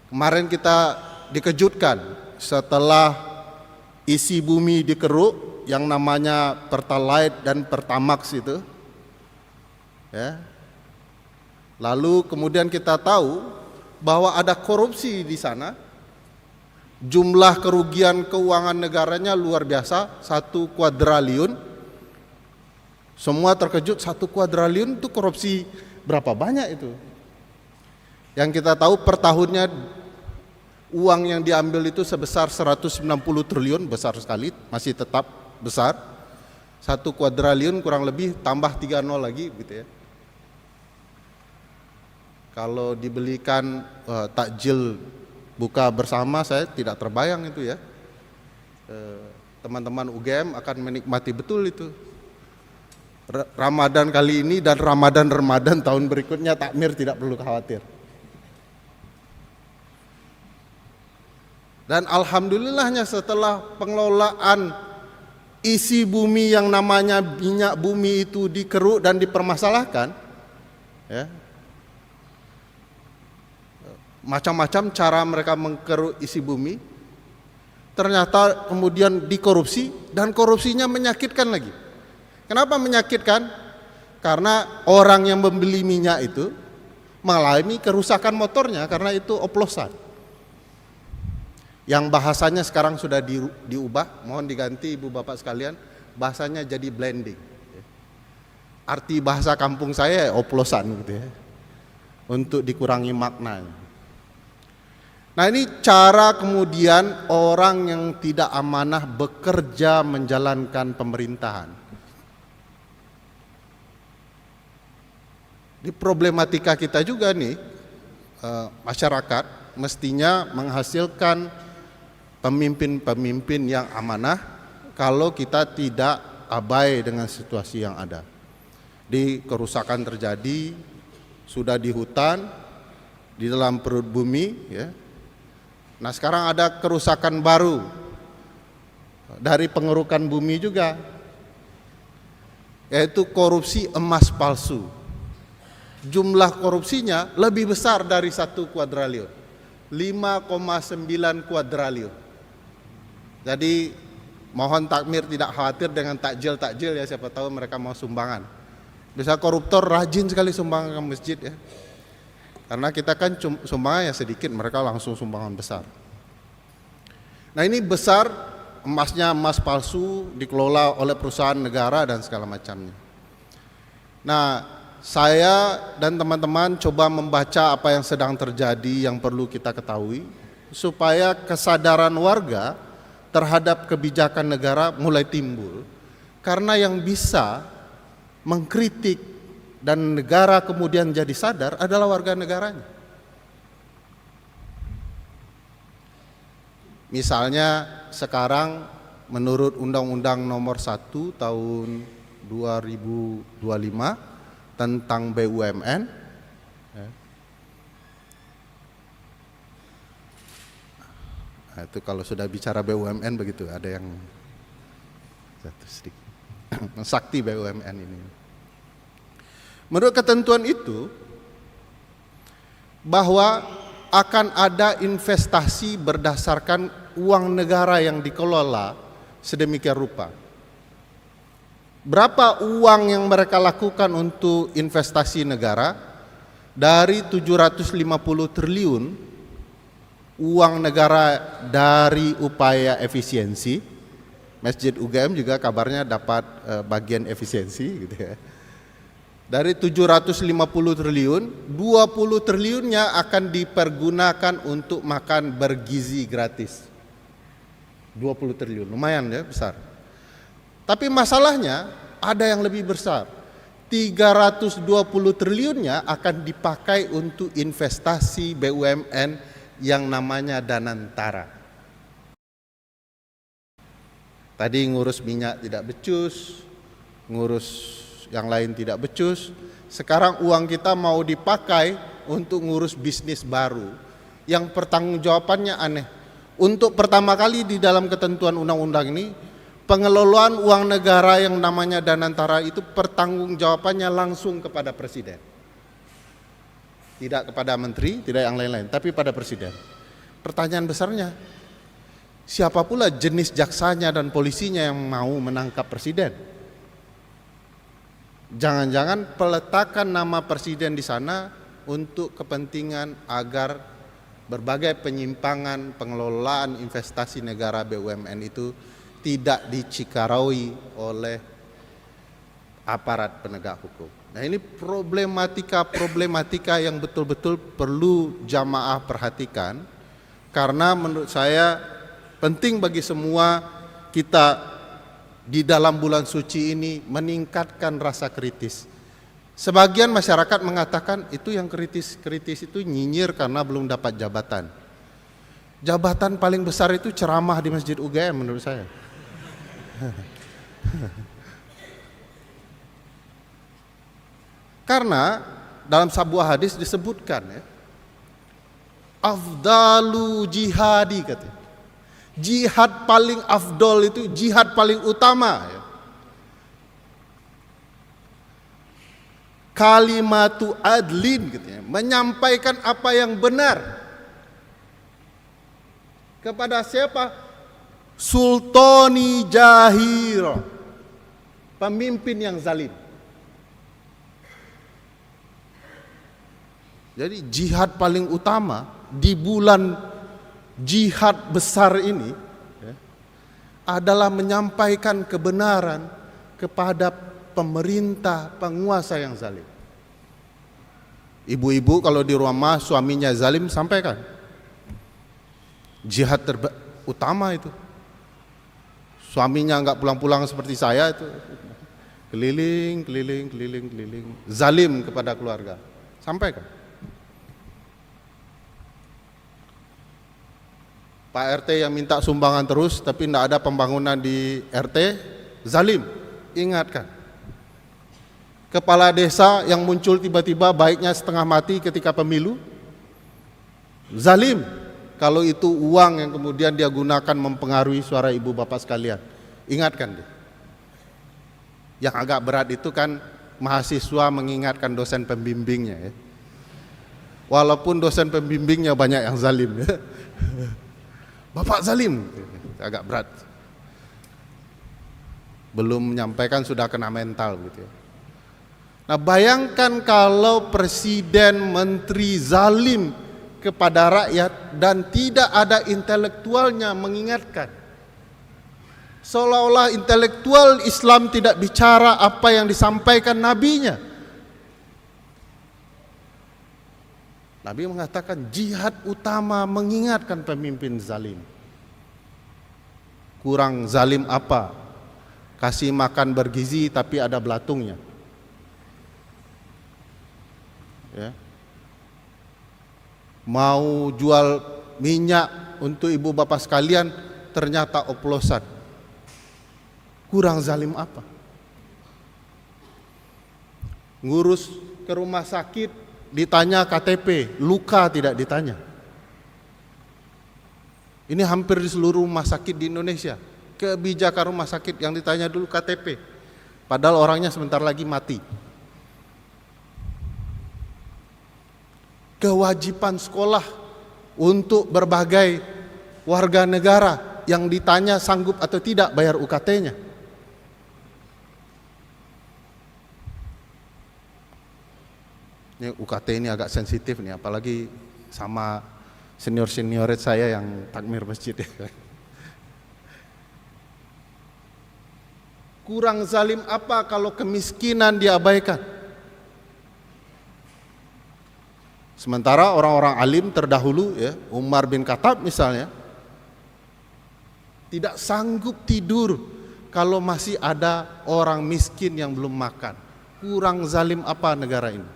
Kemarin kita dikejutkan setelah isi bumi dikeruk yang namanya Pertalite dan Pertamax itu, ya. Lalu kemudian kita tahu bahwa ada korupsi di sana. Jumlah kerugian keuangan negaranya luar biasa, 1 kuadriliun. Semua terkejut, 1 kuadriliun itu korupsi berapa banyak itu? Yang kita tahu per tahunnya uang yang diambil itu sebesar 190 triliun, besar sekali, masih tetap besar. 1 kuadriliun kurang lebih tambah 3 nol lagi gitu ya. Kalau dibelikan takjil buka bersama, saya tidak terbayang itu ya. Teman-teman UGM akan menikmati betul itu. Ramadan kali ini dan Ramadan tahun berikutnya takmir tidak perlu khawatir. Dan alhamdulillahnya setelah pengelolaan isi bumi yang namanya minyak bumi itu dikeruk dan dipermasalahkan, ya, macam-macam cara mereka mengkeruk isi bumi, ternyata kemudian dikorupsi dan korupsinya menyakitkan lagi. Kenapa menyakitkan? Karena orang yang membeli minyak itu mengalami kerusakan motornya karena itu oplosan. Yang bahasanya sekarang sudah diubah, mohon diganti ibu bapak sekalian, bahasanya jadi blending. Arti bahasa kampung saya oplosan gitu ya, untuk dikurangi maknanya. Nah, ini cara kemudian orang yang tidak amanah bekerja menjalankan pemerintahan. Di problematika kita juga nih, masyarakat mestinya menghasilkan pemimpin-pemimpin yang amanah kalau kita tidak abai dengan situasi yang ada. Di kerusakan terjadi, sudah di hutan, di dalam perut bumi, ya. Nah, sekarang ada kerusakan baru dari pengerukan bumi juga, yaitu korupsi emas palsu. Jumlah korupsinya lebih besar dari 1 kuadriliun, 5,9 kuadriliun. Jadi mohon takmir tidak khawatir dengan takjil ya, siapa tahu mereka mau sumbangan. Bisa koruptor rajin sekali sumbangan ke masjid ya. Karena kita kan sumbangan yang sedikit, mereka langsung sumbangan besar. Nah, ini besar, emasnya emas palsu, dikelola oleh perusahaan negara dan segala macamnya. Nah, saya dan teman-teman coba membaca apa yang sedang terjadi yang perlu kita ketahui, supaya kesadaran warga terhadap kebijakan negara mulai timbul. Karena yang bisa mengkritik dan negara kemudian jadi sadar adalah warga negaranya. Misalnya sekarang menurut Undang-Undang Nomor 1 Tahun 2025 tentang BUMN, nah, itu kalau sudah bicara BUMN begitu, ada yang satu sedikit sakti BUMN ini. Menurut ketentuan itu, bahwa akan ada investasi berdasarkan uang negara yang dikelola sedemikian rupa. Berapa uang yang mereka lakukan untuk investasi negara? Dari 750 triliun uang negara dari upaya efisiensi. Masjid UGM juga kabarnya dapat bagian efisiensi gitu ya. Dari 750 triliun, 20 triliunnya akan dipergunakan untuk makan bergizi gratis. 20 triliun, lumayan ya, besar. Tapi masalahnya ada yang lebih besar. 320 triliunnya akan dipakai untuk investasi BUMN yang namanya Danantara. Tadi ngurus minyak tidak becus, ngurus yang lain tidak becus. Sekarang uang kita mau dipakai untuk ngurus bisnis baru yang pertanggungjawabannya aneh. Untuk pertama kali di dalam ketentuan undang-undang ini, pengelolaan uang negara yang namanya Danantara itu pertanggungjawabannya langsung kepada presiden. Tidak kepada menteri, tidak yang lain-lain, tapi pada presiden. pertanyaan besarnya, siapa pula jenis jaksanya dan polisinya yang mau menangkap presiden? Jangan-jangan peletakan nama presiden di sana untuk kepentingan agar berbagai penyimpangan pengelolaan investasi negara BUMN itu tidak dicikarai oleh aparat penegak hukum. Nah, ini problematika yang betul-betul perlu jamaah perhatikan, karena menurut saya penting bagi semua kita di dalam bulan suci ini meningkatkan rasa kritis. Sebagian masyarakat mengatakan itu yang kritis itu nyinyir karena belum dapat jabatan. Jabatan paling besar itu ceramah di Masjid UGM menurut saya. Karena dalam sebuah hadis disebutkan ya, afdalu jihadi katanya. Jihad paling afdol itu jihad paling utama ya. Kalimatu adlin katanya, menyampaikan apa yang benar. Kepada siapa? Sultani jahir, pemimpin yang zalim. Jadi jihad paling utama di bulan jihad besar ini ya, adalah menyampaikan kebenaran kepada pemerintah penguasa yang zalim. Ibu-ibu kalau di rumah suaminya zalim, sampaikan. Jihad utama itu. Suaminya enggak pulang-pulang seperti saya itu, keliling zalim kepada keluarga, sampaikan. Pak RT yang minta sumbangan terus tapi tidak ada pembangunan di RT, zalim, ingatkan. Kepala desa yang muncul tiba-tiba baiknya setengah mati ketika pemilu, zalim. Kalau itu uang yang kemudian dia gunakan mempengaruhi suara ibu bapak sekalian, ingatkan dia. Yang agak berat itu kan mahasiswa mengingatkan dosen pembimbingnya ya. Walaupun dosen pembimbingnya banyak yang zalim ya. Bapak zalim, agak berat. Belum menyampaikan sudah kena mental gitu ya. Nah, bayangkan kalau presiden, menteri zalim kepada rakyat dan tidak ada intelektualnya mengingatkan. Seolah-olah intelektual Islam tidak bicara apa yang disampaikan nabinya. Nabi mengatakan jihad utama mengingatkan pemimpin zalim. Kurang zalim apa? Kasih makan bergizi tapi ada belatungnya. Ya. Mau jual minyak untuk ibu bapak sekalian ternyata oplosan. Kurang zalim apa? Ngurus ke rumah sakit ditanya KTP, luka tidak ditanya. Ini hampir di seluruh rumah sakit di Indonesia. Kebijakan rumah sakit yang ditanya dulu KTP, padahal orangnya sebentar lagi mati. Kewajiban sekolah untuk berbagai warga negara yang ditanya sanggup atau tidak bayar UKT-nya. Ini UKT ini agak sensitif nih, apalagi sama senior-senior saya yang takmir masjid ya. Kurang zalim apa kalau kemiskinan diabaikan? Sementara orang-orang alim terdahulu ya, Umar bin Khattab misalnya, tidak sanggup tidur kalau masih ada orang miskin yang belum makan. Kurang zalim apa negara ini?